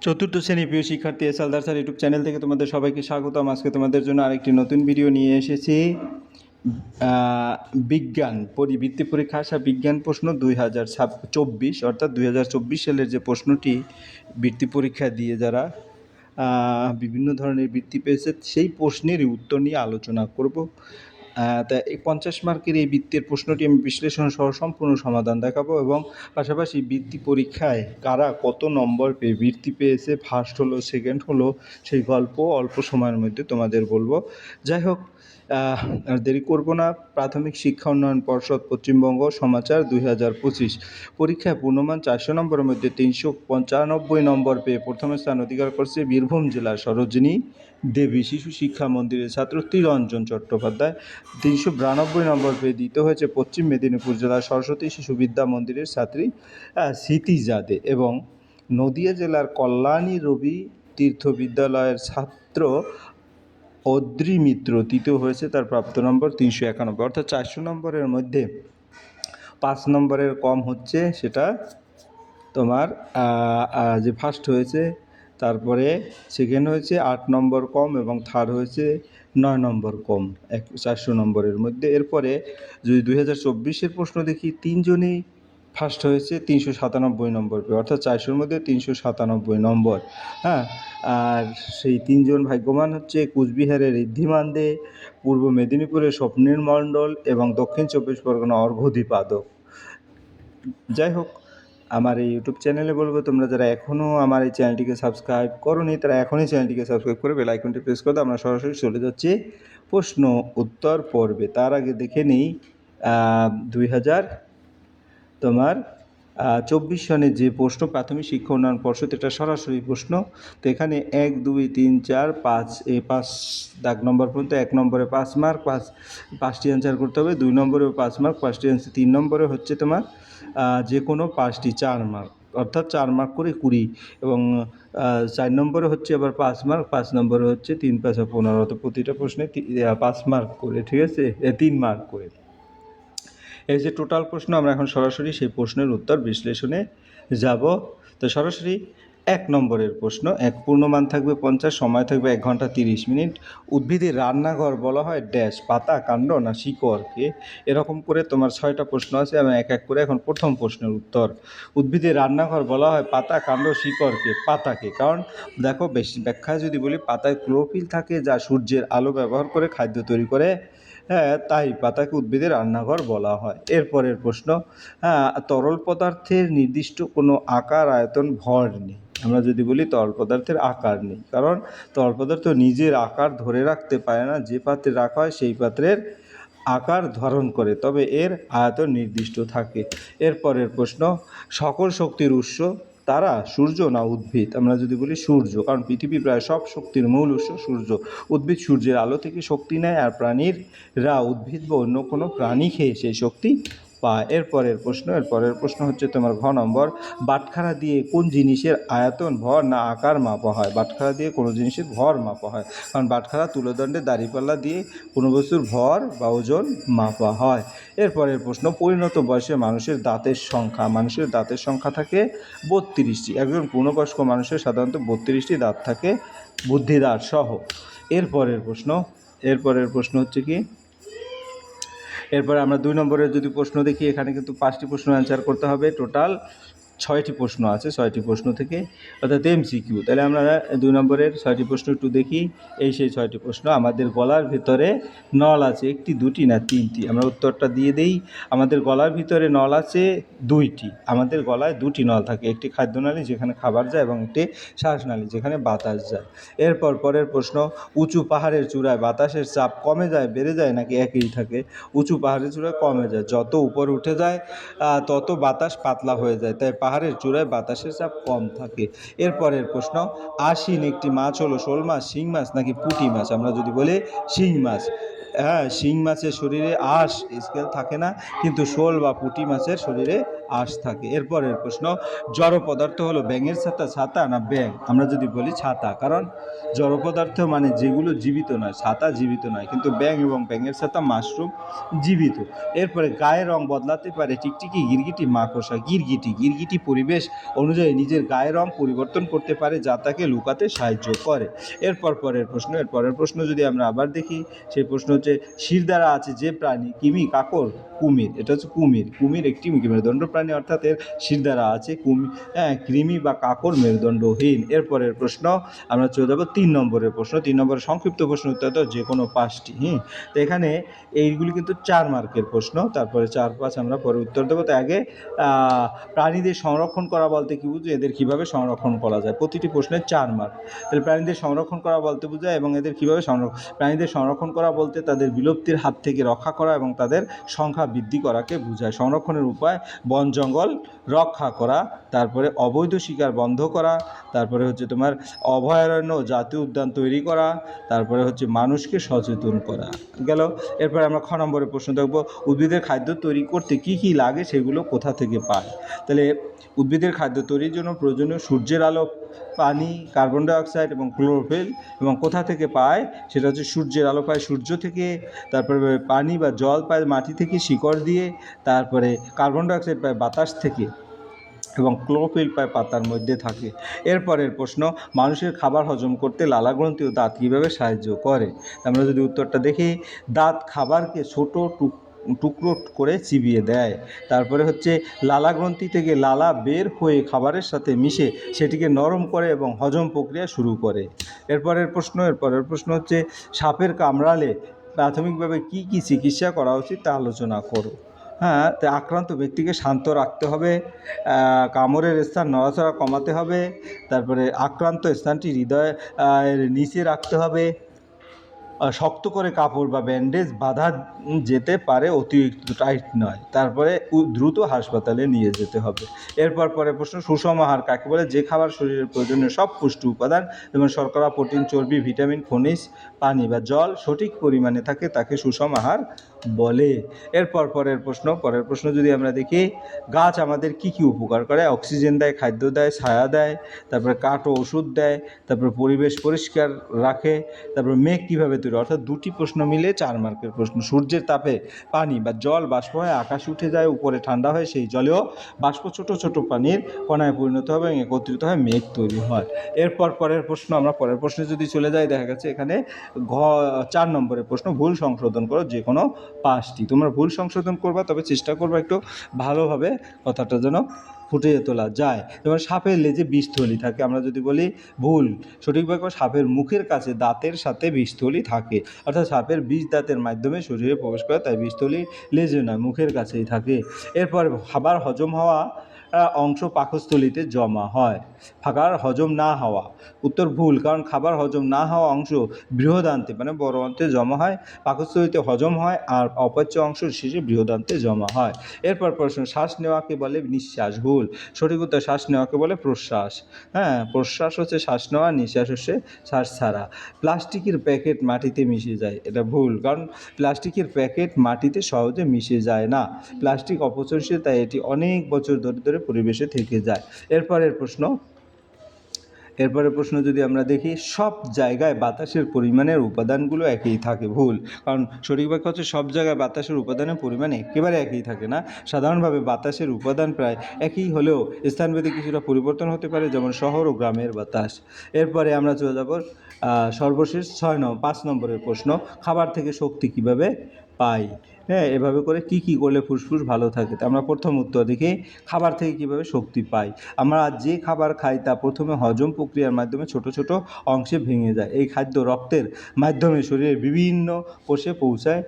চতুর্থ শ্রেণী প্রিয় শিক্ষার্থী এস আলদার স্যার ইউটিউব চ্যানেল থেকে তোমাদের সবাইকে স্বাগতম। আজকে তোমাদের জন্য আরেকটি নতুন ভিডিও নিয়ে এসেছি। বিজ্ঞান বৃত্তি পরীক্ষা আসা বিজ্ঞান প্রশ্ন 2024 অর্থাৎ 2024 সালের যে প্রশ্নটি বৃত্তি পরীক্ষা দিয়ে যারা বিভিন্ন ধরনের বৃত্তি পেয়েছে সেই প্রশ্নের উত্তর নিয়ে আলোচনা করব। তা এই 50 মার্কের এই বৃত্তের প্রশ্নটি আমি বিশ্লেষণ সহ সম্পূর্ণ সমাধান দেখাবো এবং পাশাপাশি বৃত্তি পরীক্ষায় কারা কত নম্বর পেয়ে বৃত্তি পেয়েছে, ফার্স্ট হলো সেকেন্ড হলো, সেই গল্প অল্প সময়ের মধ্যে তোমাদের বলবো। যাই হোক, আর দেরি করব না। প্রাথমিক শিক্ষা উন্নয়ন পর্ষদ পশ্চিমবঙ্গ সমাচার 2025 পরীক্ষায় পূর্ণমান 400 নম্বরের মধ্যে 395 নম্বর পেয়ে প্রথম স্থান অধিকার করছে বীরভূম জেলার সরোজিনী দেবী শিশু শিক্ষা মন্দিরের ছাত্র ত্রিরঞ্জন চট্টোপাধ্যায়। 392 নম্বর পেয়ে দ্বিতীয় হয়েছে পশ্চিম মেদিনীপুর জেলার সরস্বতী শিশু বিদ্যা মন্দিরের ছাত্রী স্মৃতি জাদে এবং নদিয়া জেলার কল্যাণী রবি তীর্থ বিদ্যালয়ের ছাত্র অদ্রি মিত্র তৃতীয় হয়েছে, তার প্রাপ্ত নম্বর 391। অর্থাৎ 400 নম্বরের মধ্যে 5 নম্বরের কম হচ্ছে সেটা তোমার যে ফার্স্ট হয়েছে, তারপরে সেকেন্ড হয়েছে 8 নম্বর কম এবং থার্ড হয়েছে 9 নম্বর কম 400 নম্বরের মধ্যে। এরপরে যদি 2024-এর প্রশ্ন দেখি, তিনজনই ফার্স্ট হয়েছে 397 নম্বর পেয়ে, অর্থাৎ 400-র মধ্যে 397 নম্বর। আর সেই তিনজন ভাগ্যবান হচ্ছে কুচবিহারের ঋদ্ধিমান দে, পূর্ব মেদিনীপুরের স্বপ্নীল মণ্ডল এবং দক্ষিণ 24 পরগনা অর্ঘ্যদীপ আদক। যাই হোক, আমার এই ইউটিউব চ্যানেলে বলবো, তোমরা যারা এখনও আমার এই চ্যানেলটিকে সাবস্ক্রাইব করোনি তারা এখনই চ্যানেলটিকে সাবস্ক্রাইব করে বেল আইকনটি প্রেস করে দাও। আমরা সরাসরি চলে যাচ্ছি প্রশ্ন উত্তর পর্বে। তার আগে দেখে নিই 2024 সনের যে প্রশ্ন প্রাথমিক শিক্ষা উন্নয়ন পর্ষদ, এটা সরাসরি প্রশ্ন। তো এখানে 1, 2, 3, 4, 5 এই 5 দাগ নম্বর পর্যন্ত 1 নম্বরে 5 মার্ক, 5টি অ্যান্সার করতে হবে। 2 নম্বরেও 5 মার্ক, 5টি অ্যান্সার। 3 নম্বরে হচ্ছে তোমার যে কোনো 5টি 4 মার্ক, অর্থাৎ 4 মার্ক করে 20 এবং 4 নম্বরে হচ্ছে আবার 5 মার্ক, 5 নম্বরে হচ্ছে 3 × 5 = 15, অর্থাৎ প্রতিটা প্রশ্নে 5 মার্ক করে, ঠিক আছে, 3 মার্ক করে। এই যে টোটাল প্রশ্ন, আমরা এখন সরাসরি সেই প্রশ্নের উত্তর বিশ্লেষণে যাব। তো সরাসরি 1 নম্বরের প্রশ্ন। পূর্ণমান থাকবে 50, সময় থাকবে 1 ঘন্টা 30 মিনিট। উদ্ভিদের রান্নাঘর বলা হয় ড্যাশ, পাতা, কাণ্ড না শিকড়কে? এরকম করে তোমার 6টা প্রশ্ন আছে, আমি এক এক করে এখন প্রথম প্রশ্নের উত্তর। উদ্ভিদের রান্নাঘর বলা হয় পাতা, কাণ্ড, শিকড়কে? পাতাকে। কারণ দেখো, বেশি ব্যাখ্যায় যদি বলি, পাতায় ক্লোরোফিল থাকে যা সূর্যের আলো ব্যবহার করে খাদ্য তৈরি করে, তাই পাতাকে উদ্ভিদের রান্নাঘর বলা হয়। এরপরের প্রশ্ন, তরল পদার্থের নির্দিষ্ট কোনো আকার, আয়তন, ভর নেই। আমরা যদি বলি তরল পদার্থের আকার নেই, কারণ তরল পদার্থ নিজের আকার ধরে রাখতে পারে না। যে পাত্রে রাখা হয় সেই পাত্রের আকার ধারণ করে, তবে এর আয়তন নির্দিষ্ট থাকে। এরপরের প্রশ্ন, সকল শক্তির উৎস তারা, সূর্য না উদ্ভিদ? আমরা যদি বলি সূর্য, কারণ পৃথিবী প্রায় সব শক্তির মূল উৎস সূর্য। উদ্ভিদ সূর্যের আলো থেকে শক্তি নেয়, আর প্রাণীরা উদ্ভিদ বা অন্য কোনো প্রাণী খেয়ে সেই শক্তি পায়। এরপরের প্রশ্ন হচ্ছে তোমার ঘ নম্বর, বাটখারা দিয়ে কোন জিনিসের আয়তন, ভর না আকার মাপা হয়? বাটখারা দিয়ে কোনো জিনিসের ভর মাপা হয়, কারণ বাটখারা তুলোদণ্ডের দাঁড়িপাল্লা দিয়ে কোনো বস্তুর ভর বা ওজন মাপা হয়। এরপরের প্রশ্ন, পরিণত বয়সে মানুষের দাঁতের সংখ্যা থাকে 32টি। একজন পূর্ণবয়স্ক মানুষের সাধারণত 32টি দাঁত থাকে, বুদ্ধিদাঁত সহ। এরপরের প্রশ্ন হচ্ছে কি, এরপরে আমরা 2 নম্বরের যদি প্রশ্ন দেখি, এখানে কিন্তু 5টি প্রশ্ন অ্যান্সার করতে হবে। টোটাল 6টি প্রশ্ন আছে, 6টি প্রশ্ন থেকে, অর্থাৎ এমসিকিউ। তাহলে আমরা 2 নম্বরের 6টি প্রশ্ন একটু দেখি। এই সেই 6টি প্রশ্ন। আমাদের গলার ভিতরে নল আছে 1টি, 2টি না 3টি? আমরা উত্তরটা দিয়ে দেই। আমাদের গলার ভিতরে নল আছে 2টি। আমাদের গলায় 2টি নল থাকে, একটি খাদ্যনালী যেখানে খাবার যায় এবং একটি শ্বাসনালী যেখানে বাতাস যায়। পরের প্রশ্ন, উঁচু পাহাড়ের চূড়ায় বাতাসের চাপ কমে যায়, বেড়ে যায় নাকি একই থাকে? উঁচু পাহাড়ের চূড়ায় কমে যায়। যত উপরে উঠে যায় তত বাতাস পাতলা হয়ে যায়, তাই পাহাড়ের চূড়ায় বাতাসের চাপ কম থাকে। এরপরের প্রশ্ন, আশ্বিন একটি মাছ হলো শোল মাছ, শিং মাছ নাকি পুঁটি মাছ? আমরা যদি বলি শিং মাছ, শিং মাছের শরীরে আঁশ স্কেল থাকে না, কিন্তু শোল বা পুঁটি মাছের শরীরে আঁশ থাকে। এরপরের প্রশ্ন, জড় পদার্থ হলো ব্যাঙের ছাতা, ছাতা না ব্যাঙ? আমরা যদি বলি ছাতা, কারণ জড় পদার্থ মানে যেগুলো জীবিত নয়, ছাতা জীবিত নয়, কিন্তু ব্যাঙ এবং ব্যাঙের ছাতা মাশরুম জীবিত। এরপরে গায়ের রং বদলাতে পারে টিকটিকি, গিরগিটি, মাকড়সা? গিরগিটি। গিরগিটি পরিবেশ অনুযায়ী নিজের গায়ের রং পরিবর্তন করতে পারে, যা তাকে লুকাতে সাহায্য করে। পরের প্রশ্ন যদি আমরা আবার দেখি, সেই প্রশ্ন হচ্ছে, শিরদাঁড়া আছে যে প্রাণী, কৃমি, কাকর, কুমির? এটা হচ্ছে কুমির। কুমির একটি মেরুদণ্ড প্রাণী, অর্থাৎ এর শিরদাঁড়া আছে। কৃমি বা কাকর মেরুদণ্ডহীন। এরপরের প্রশ্ন আমরা চলে যাব 3 নম্বরের প্রশ্ন। 3 নম্বরের সংক্ষিপ্ত প্রশ্ন উত্তর দাও যে কোনো 5টি। তো এখানে এইগুলি কিন্তু 4 মার্কের প্রশ্ন, তারপরে 4-5 আমরা পরে উত্তর দেবো। তো আগে প্রাণীদের সংরক্ষণ করা বলতে কি বুঝো, এদের কিভাবে সংরক্ষণ করা যায়? প্রতিটি প্রশ্নের 4 মার্ক। তাহলে প্রাণীদের সংরক্ষণ করা বলতে বোঝায় এবং এদের কীভাবে প্রাণীদের সংরক্ষণ করা বলতে তাদের বিলুপ্তির হাত থেকে রক্ষা করা এবং তাদের সংখ্যা বৃদ্ধি করাকে বোঝায়। সংরক্ষণের উপায়, বন জঙ্গল রক্ষা করা, তারপরে অবৈধ শিকার বন্ধ করা, তারপরে হচ্ছে তোমার অভয়ারণ্য জাতীয় উদ্যান তৈরি করা, তারপরে হচ্ছে মানুষকে সচেতন করা গেল। এরপরে আমরা খ নম্বরের প্রশ্ন দেখব, উদ্ভিদের খাদ্য তৈরি করতে কি কি লাগে, সেগুলো কোথা থেকে পায়? তাহলে উদ্ভিদের খাদ্য তৈরির জন্য প্রয়োজনীয় সূর্যের আলো, পানি, কার্বন ডাইঅক্সাইড এবং ক্লোরোফিল। এবং কোথা থেকে পায়? সেটা হচ্ছে সূর্যের আলো পায় সূর্য থেকে, তারপরে পানি বা জল পায় মাটি থেকে শিকড় দিয়ে, তারপরে কার্বন ডাইঅক্সাইড পায় বাতাস থেকে, এবং ক্লোরোফিল পায় পাতার মধ্যে থাকে। এরপরের প্রশ্ন, মানুষের খাবার হজম করতে লালাগ্রন্থি ও দাঁত কীভাবে সাহায্য করে? আমরা যদি উত্তরটা দেখি, দাঁত খাবারকে ছোট টুকরো করে চিবিয়ে দেয়। তারপরে হচ্ছে লালাগ্রন্থি থেকে লালা বের হয়ে খাবারের সাথে মিশে সেটিকে নরম করে এবং হজম প্রক্রিয়া শুরু করে। এরপরের প্রশ্ন হচ্ছে, সাপের কামড়ালে প্রাথমিকভাবে কি কি চিকিৎসা করা উচিত তা আলোচনা করো। তো আক্রান্ত ব্যক্তিকে শান্ত রাখতে হবে, কামড়ের স্থান নড়াচড়া কমাতে হবে, তারপরে আক্রান্ত স্থানটি হৃদয়ের নিচে রাখতে হবে, শক্ত করে কাপড় বা ব্যান্ডেজ বাঁধা যেতে পারে, অতিরিক্ত টাইট নয়, তারপরে দ্রুত হাসপাতালে নিয়ে যেতে হবে। পরের প্রশ্ন, সুষম আহার কাকে বলে? যে খাবার শরীরের প্রয়োজনীয় সব পুষ্টি উপাদান যেমন শর্করা, প্রোটিন, চর্বি, ভিটামিন, খনিজ, পানি বা জল সঠিক পরিমাণে থাকে তাকে সুষম আহার বলে। পরের প্রশ্ন যদি আমরা দেখি, গাছ আমাদের কি কি উপকার করে? অক্সিজেন দেয়, খাদ্য দেয়, ছায়া দেয়, তারপরে কাঠ ও ওষুধ দেয়, তারপরে পরিবেশ পরিষ্কার রাখে, তারপরে মেঘ কীভাবে তৈরি? অর্থাৎ 2টি প্রশ্ন মিলে 4 মার্কের প্রশ্ন। সূর্যের তাপে পানি বা জল বাষ্প হয়ে আকাশে উঠে যায়, উপরে ঠান্ডা হয়, সেই জলেও বাষ্প ছোট ছোট পানির কণায় পরিণত হবে এবং একত্রিত হয় মেঘ তৈরি হয়। পরের প্রশ্নে যদি চলে যায়, দেখা গেছে এখানে 4 নম্বরের প্রশ্ন, ভুল সংশোধন করো যে কোনো 5টি। তোমরা ভুল সংশোধন করবা, তবে চেষ্টা করবা একটু ভালোভাবে কথাটা যেন ফুটিয়ে তোলা যায়। যেমন সাপের লেজে বিষথলি থাকে, আমরা যদি বলি ভুল, সঠিকভাবে সাপের মুখের কাছে দাঁতের সাথে বিষথলি থাকে, অর্থাৎ সাপের বিষ দাঁতের মাধ্যমে শরীরে প্রবেশ করে, তাই বিষথলি লেজে নয় মুখের কাছেই থাকে। এরপর খাবার হজম হওয়া অংশ পাকস্থলিতে জমা হয়, খাবার হজম না হওয়া। উত্তর ভুল, কারণ খাবার হজম না হওয়া অংশ বৃহদান্তে মানে বড় অন্তে জমা হয়, পাকস্থলিতে হজম হয়, আর অপাচ্য অংশ শেষে বৃহদান্তে জমা হয়। প্রশ্ন, শ্বাস নেওয়াকে বলে নিঃশ্বাস? ভুল, সঠিক উত্তর শ্বাস নেওয়াকে বলে প্রশ্বাস। প্রশ্বাস হচ্ছে শ্বাস নেওয়া, নিঃশ্বাস হচ্ছে শ্বাস ছাড়া। প্লাস্টিকের প্যাকেট মাটিতে মিশে যায়, এটা ভুল, কারণ প্লাস্টিকের প্যাকেট মাটিতে সহজে মিশে যায় না। প্লাস্টিক অপচয়শীল, তাই এটি অনেক বছর ধরে পরিবেশে থেকে যায়। এরপরের প্রশ্ন যদি আমরা দেখি, সব জায়গায় বাতাসের পরিমাণের উপাদানগুলো একই থাকে? ভুল, কারণ সঠিক বাক্য হচ্ছে সব জায়গায় বাতাসের উপাদানের পরিমাণ একেবারে একই থাকে না। সাধারণভাবে বাতাসের উপাদান প্রায় একই হলেও স্থানভেদে কিছুটা পরিবর্তন হতে পারে, যেমন শহর ও গ্রামের বাতাস। এরপরে আমরা চলে যাব সর্বশেষ 5 নম্বরের প্রশ্ন, খাবার থেকে শক্তি কিভাবে পাই? এভাবে করে কি করলে ফুসফুস ভালো থাকে? তা আমরা প্রথম উত্তর দেখি, খাবার থেকে কিভাবে শক্তি পাই। আমরা যে খাবার খাই তা প্রথমে হজম প্রক্রিয়ার মাধ্যমে ছোট ছোট অংশে ভেঙে যায়। এই খাদ্য রক্তের মাধ্যমে শরীরের বিভিন্ন কোষে পৌঁছায়।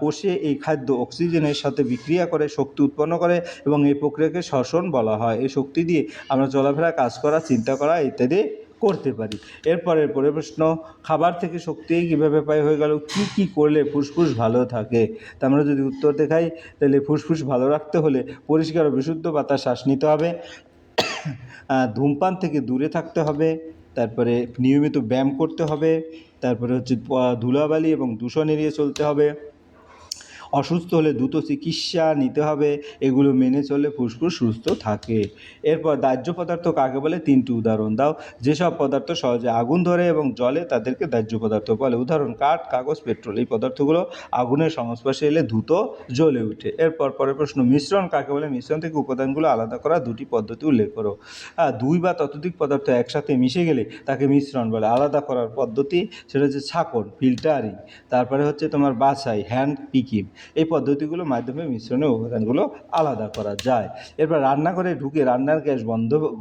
কোষে এই খাদ্য অক্সিজেনের সাথে বিক্রিয়া করে শক্তি উৎপন্ন করে এবং এই প্রক্রিয়াকে শ্বসন বলা হয়। এই শক্তি দিয়ে আমরা চলাফেরা, কাজ করা, চিন্তা করা ইত্যাদি করতে পারি। পরের প্রশ্ন, খাবার থেকে শক্তি কীভাবে পাই হয়ে গেল, কি করলে ফুসফুস ভালো থাকে? তা আমরা যদি উত্তর দেখাই, তাহলে ফুসফুস ভালো রাখতে হলে পরিষ্কার ও বিশুদ্ধ বাতাস শ্বাস নিতে হবে, ধূমপান থেকে দূরে থাকতে হবে, তারপরে নিয়মিত ব্যায়াম করতে হবে, তারপরে হচ্ছে ধুলাবালি এবং দূষণ এড়িয়ে চলতে হবে, অসুস্থ হলে দ্রুত চিকিৎসা নিতে হবে, এগুলো মেনে চললে ফুসফুস সুস্থ থাকে। এরপর দাহ্য পদার্থ কাকে বলে 3টি উদাহরণ দাও। যেসব পদার্থ সহজে আগুন ধরে এবং জ্বলে তাদেরকে দাহ্য পদার্থ বলে। উদাহরণ কাঠ, কাগজ, পেট্রোল। এই পদার্থগুলো আগুনের সংস্পর্শে এলে দ্রুত জ্বলে ওঠে। এরপর পরের প্রশ্ন, মিশ্রণ কাকে বলে? মিশ্রণ থেকে উপাদানগুলো আলাদা করা 2টি পদ্ধতি উল্লেখ করো। 2 বা ততোধিক পদার্থ একসাথে মিশে গেলে তাকে মিশ্রণ বলে। আলাদা করার পদ্ধতি সেটা হচ্ছে ছাঁকন, ফিল্টারিং। তারপরে হচ্ছে তোমার বাছাই, হ্যান্ড পিকিং। এই পদ্ধতিগুলোর মাধ্যমে মিশ্রণের উপাদানগুলো আলাদা করা যায়। এরপর রান্নাঘরে ঢুকে রান্নার গ্যাস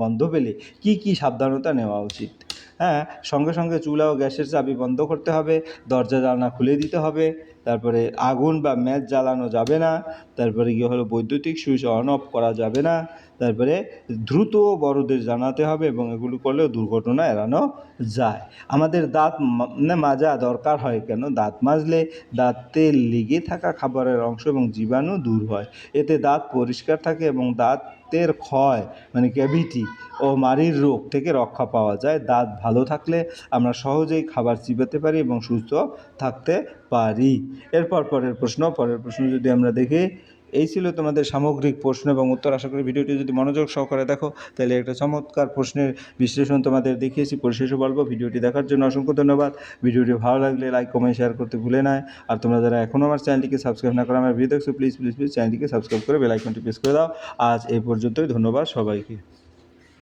গন্ধ পেলে কি কি সাবধানতা নেওয়া উচিত? হ্যাঁ, সঙ্গে সঙ্গে চুলা ও গ্যাসের চাবি বন্ধ করতে হবে, দরজা জানলা খুলে দিতে হবে, তারপরে আগুন বা ম্যাচ জ্বালানো যাবে না, তারপরে গিয়ে হলো বৈদ্যুতিক সুইচ অন অফ করা যাবে না, তারপরে দ্রুত বড়দের জানাতে হবে এবং এগুলো করলেও দুর্ঘটনা এড়ানো যায়। আমাদের দাঁত মাজা দরকার হয় কেন? দাঁত মাজলে দাঁতে লেগে থাকা খাবারের অংশ এবং জীবাণু দূর হয়। এতে দাঁত পরিষ্কার থাকে এবং দাঁতের ক্ষয় মানে ক্যাভিটি ও মাড়ির রোগ থেকে রক্ষা পাওয়া যায়। দাঁত ভালো থাকলে আমরা সহজেই খাবার চিবাতে পারি এবং সুস্থ থাকতে পারি। পরের প্রশ্ন যদি আমরা দেখি, এই ছিল তোমাদের সামগ্রিক প্রশ্ন এবং উত্তর। আশা করি ভিডিওটি যদি মনোযোগ সহকারে দেখো তাহলে একটা চমৎকার প্রশ্নের বিশ্লেষণ তোমাদের দেখিয়েছি। পরিশেষে বলবো, ভিডিওটি দেখার জন্য অসংখ্য ধন্যবাদ। ভিডিওটি ভালো লাগলে লাইক, কমেন্ট, শেয়ার করতে ভুলে না। আর তোমরা যারা এখনও আমার চ্যানেলটিকে সাবস্ক্রাইব না করে আমার ভিডিও দেখছো, প্লিজ চ্যানেলটিকে সাবস্ক্রাইব করে বেল আইকনটি প্রেস করে দাও। আজ এই পর্যন্তই, ধন্যবাদ সবাইকে।